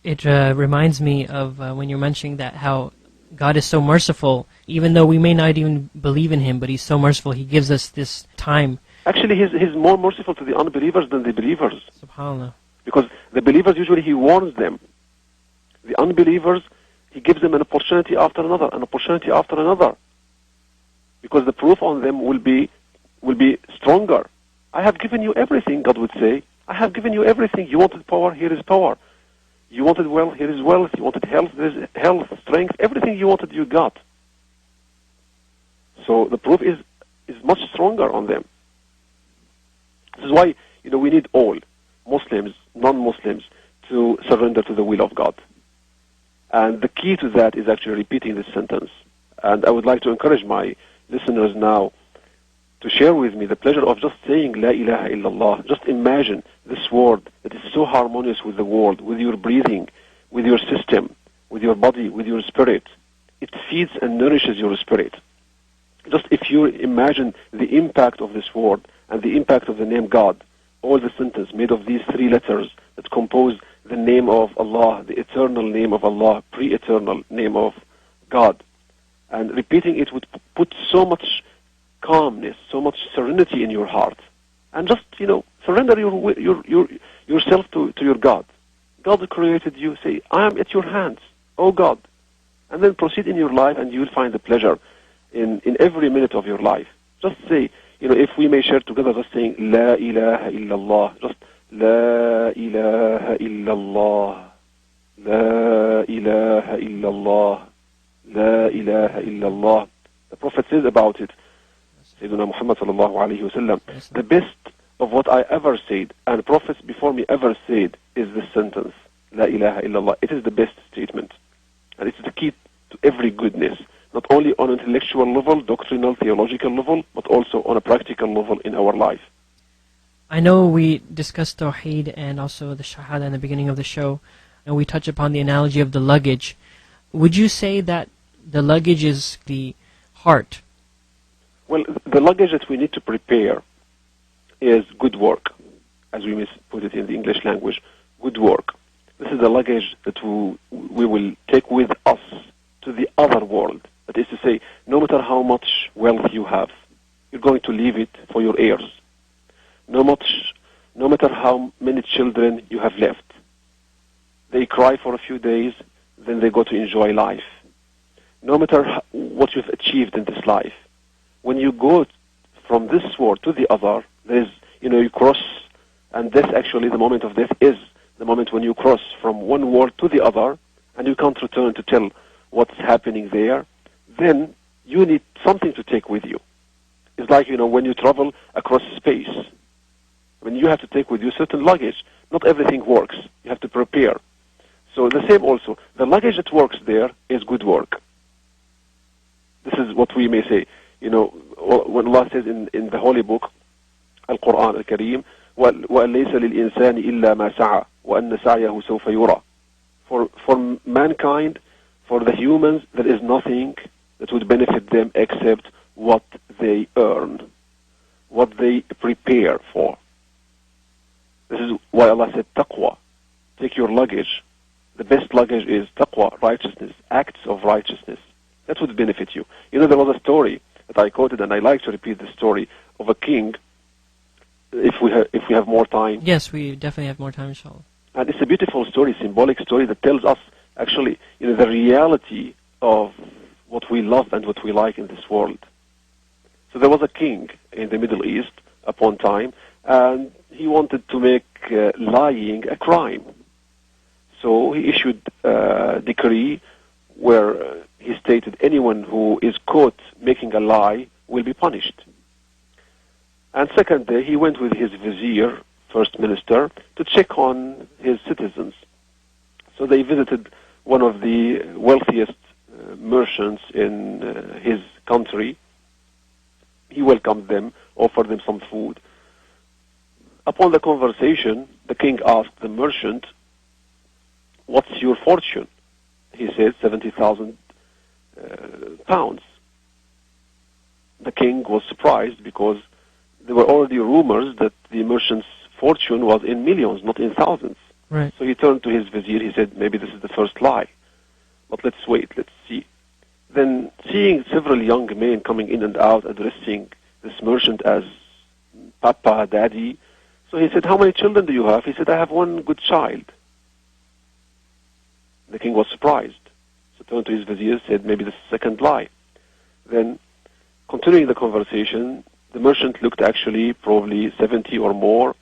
It reminds me of when you're mentioning that how God is so merciful, even though we may not even believe in Him, but He's so merciful. He gives us this time. Actually, he's more merciful to the unbelievers than the believers. SubhanAllah. Because the believers, usually He warns them. The unbelievers, He gives them an opportunity after another, an opportunity after another. Because the proof on them will be stronger. I have given you everything, God would say. I have given you everything. You wanted power, here is power. You wanted wealth, here is wealth. You wanted health, there is health, strength. Everything you wanted, you got. So the proof is much stronger on them. This is why, we need all, Muslims, non-Muslims, to surrender to the will of God. And the key to that is actually repeating this sentence. And I would like to encourage my listeners now to share with me the pleasure of just saying La ilaha illallah. Just imagine this word that is so harmonious with the world, with your breathing, with your system, with your body, with your spirit. It feeds and nourishes your spirit. Just if you imagine the impact of this word and the impact of the name God, all the sentence made of these three letters that compose the name of Allah, the eternal name of Allah, pre-eternal name of God. And repeating it would put so much calmness, so much serenity in your heart. And just, surrender yourself to your God. God created you. Say, I am at your hands, oh God. And then proceed in your life and you will find the pleasure in every minute of your life. Just say, if we may share together, just saying, La ilaha illallah. Just, La ilaha illallah. La ilaha illallah. La ilaha illallah. The Prophet says about it, Sayyidina Muhammad sallallahu alayhi wasallam, the best of what I ever said, and prophets before me ever said, is this sentence, La ilaha illallah. It is the best statement. And it's the key to every goodness, not only on an intellectual level, doctrinal, theological level, but also on a practical level in our life. I know we discussed Tawheed and also the Shahada in the beginning of the show, and we touched upon the analogy of the luggage. Would you say that the luggage is the heart? Well, the luggage that we need to prepare is good work, as we may put it in the English language, good work. This is the luggage that we will take with us to the other world. That is to say, no matter how much wealth you have, you're going to leave it for your heirs. No matter how many children you have left. They cry for a few days, then they go to enjoy life. No matter what you've achieved in this life, when you go from this world to the other, there's, you cross, and death, actually, the moment of death is the moment when you cross from one world to the other, and you can't return to tell what's happening there. Then you need something to take with you. It's like, when you travel across space, when you have to take with you certain luggage, not everything works. You have to prepare. So the same also, the luggage that works there is good work. This is what we may say. When Allah says in the Holy Book, Al-Quran Al-Kareem, وَأَنْ لَيْسَ لِلْإِنسَانِ إِلَّا مَا سَعَى وَأَنَّ سَعْيَهُ سَوْفَ يُرَى. For mankind, for the humans, there is nothing that would benefit them except what they earn, what they prepare for. This is why Allah said, taqwa. Take your luggage. The best luggage is taqwa, righteousness, acts of righteousness. That would benefit you. There was a story that I quoted, and I like to repeat the story of a king, if we have more time. Yes, we definitely have more time, inshallah. And it's a beautiful story, symbolic story that tells us, actually, the reality of what we love and what we like in this world. So there was a king in the Middle East upon time, and he wanted to make lying a crime. So he issued a decree where he stated anyone who is caught making a lie will be punished. And second day, he went with his vizier, first minister, to check on his citizens. So they visited one of the wealthiest merchants in his country. He welcomed them, offered them some food. Upon the conversation, the king asked the merchant, "What's your fortune?" He said, 70,000 pounds. The king was surprised because there were already rumors that the merchant's fortune was in millions, not in thousands. Right. So he turned to his vizier. He said, maybe this is the first lie, but let's wait, let's see. Then, seeing several young men coming in and out, addressing this merchant as Papa, Daddy, so he said, how many children do you have? He said, I have one good child. The king was surprised. So turned to his vizier, said, maybe this is the second lie. Then, continuing the conversation, the merchant looked actually probably 70 or more.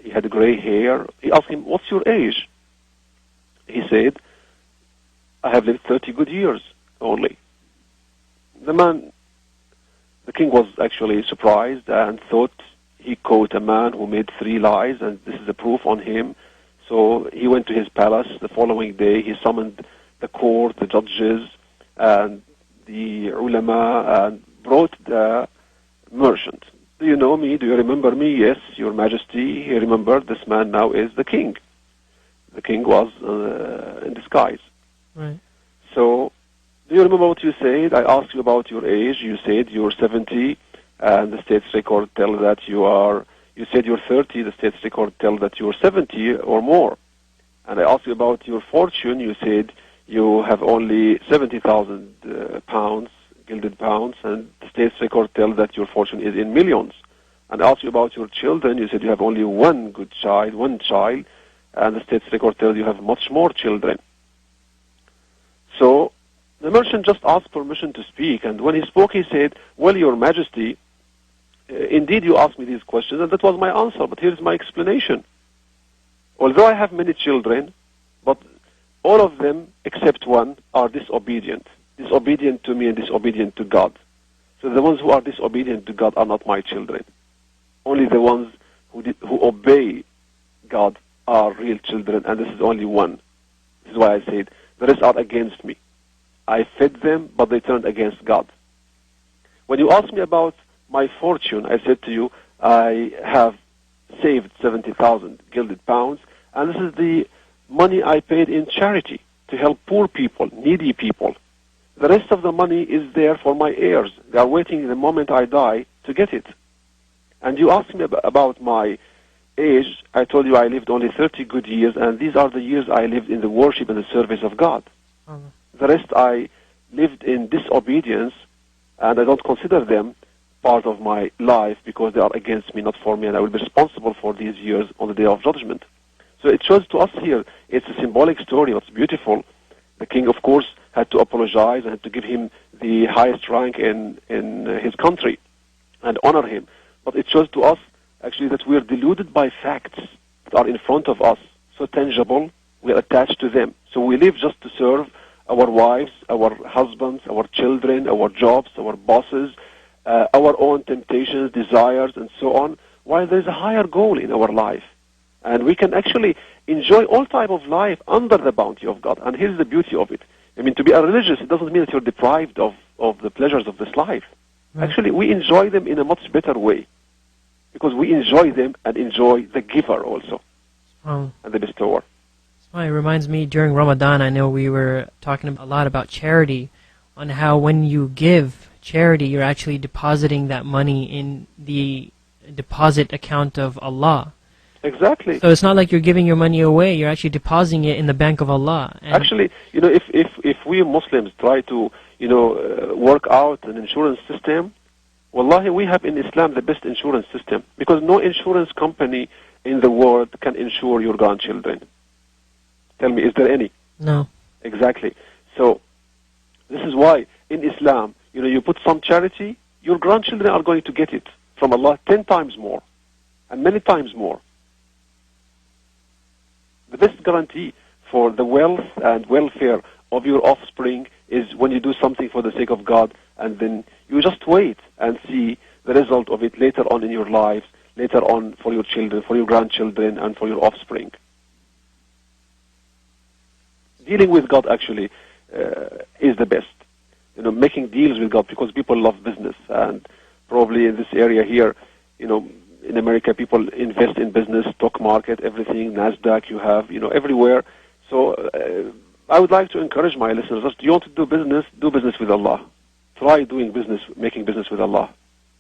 He had gray hair. He asked him, what's your age? He said, I have lived 30 good years only. The king was actually surprised and thought he caught a man who made 3 lies, and this is a proof on him. So he went to his palace. The following day, he summoned the court, the judges, and the ulama, and brought the merchant. Do you know me? Do you remember me? Yes, your majesty. He remembered this man now is the king. The king was in disguise. Right. So, do you remember what you said? I asked you about your age. You said you're 70, and the state's record tells that you said you're 30, the state's record tells that you're 70 or more. And I asked you about your fortune. You said you have only 70,000 pounds, gilded pounds, and the state's record tells that your fortune is in millions. And I asked you about your children. You said you have only one child, and the state's record tells you have much more children. So the merchant just asked permission to speak, and when he spoke, he said, well, your majesty, indeed you asked me these questions, and that was my answer, but here's my explanation. Although I have many children, but all of them, except one, are disobedient to me and disobedient to God. So the ones who are disobedient to God are not my children. Only the ones who obey God are real children, and this is only one. This is why I said, the rest are against me. I fed them, but they turned against God. When you asked me about my fortune, I said to you, I have saved 70,000 gilded pounds, and this is the money I paid in charity to help poor people, needy people. The rest of the money is there for my heirs. They are waiting the moment I die to get it. And you asked me about my age. I told you I lived only 30 good years, and these are the years I lived in the worship and the service of God. The rest I lived in disobedience, and I don't consider them part of my life because they are against me, not for me, and I will be responsible for these years on the day of judgment. So it shows to us here, it's a symbolic story, it's beautiful. The king, of course, had to apologize and had to give him the highest rank in his country and honor him. But it shows to us, actually, that we are deluded by facts that are in front of us, so tangible, we are attached to them. So we live just to serve our wives, our husbands, our children, our jobs, our bosses, our own temptations, desires, and so on, while there is a higher goal in our life. And we can actually enjoy all type of life under the bounty of God. And here's the beauty of it. I mean, to be a religious, it doesn't mean that you're deprived of the pleasures of this life. Right. Actually, we enjoy them in a much better way, because we enjoy them and enjoy the giver also, and the bestower. It reminds me, during Ramadan, I know we were talking a lot about charity, on how when you give charity, you're actually depositing that money in the deposit account of Allah. Exactly. So it's not like you're giving your money away, you're actually depositing it in the bank of Allah. And actually, if we Muslims try to, work out an insurance system, wallahi, we have in Islam the best insurance system, because no insurance company in the world can insure your grandchildren. Tell me, is there any? No. Exactly. So this is why in Islam, you put some charity, your grandchildren are going to get it from Allah 10 times more and many times more. The best guarantee for the wealth and welfare of your offspring is when you do something for the sake of God, and then you just wait and see the result of it later on in your lives, later on for your children, for your grandchildren, and for your offspring. Dealing with God actually is the best. Making deals with God, because people love business, and probably in this area here, in America, people invest in business, stock market, everything, NASDAQ you have, everywhere. So I would like to encourage my listeners, do you want to do business with Allah. Try doing business, making business with Allah,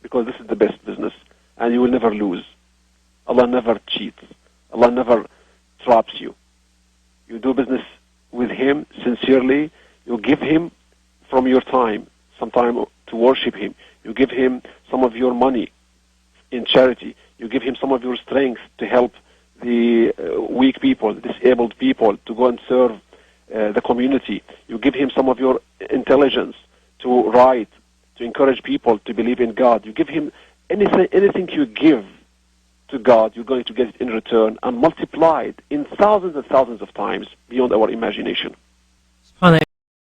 because this is the best business, and you will never lose. Allah never cheats. Allah never traps you. You do business with him sincerely. You give him from your time, some time to worship him. You give him some of your money in charity. You give him some of your strength to help the weak people, disabled people, to go and serve the community. You give him some of your intelligence to write, to encourage people to believe in God. You give him anything you give to God, you're going to get it in return and multiplied in thousands and thousands of times beyond our imagination. SubhanAllah,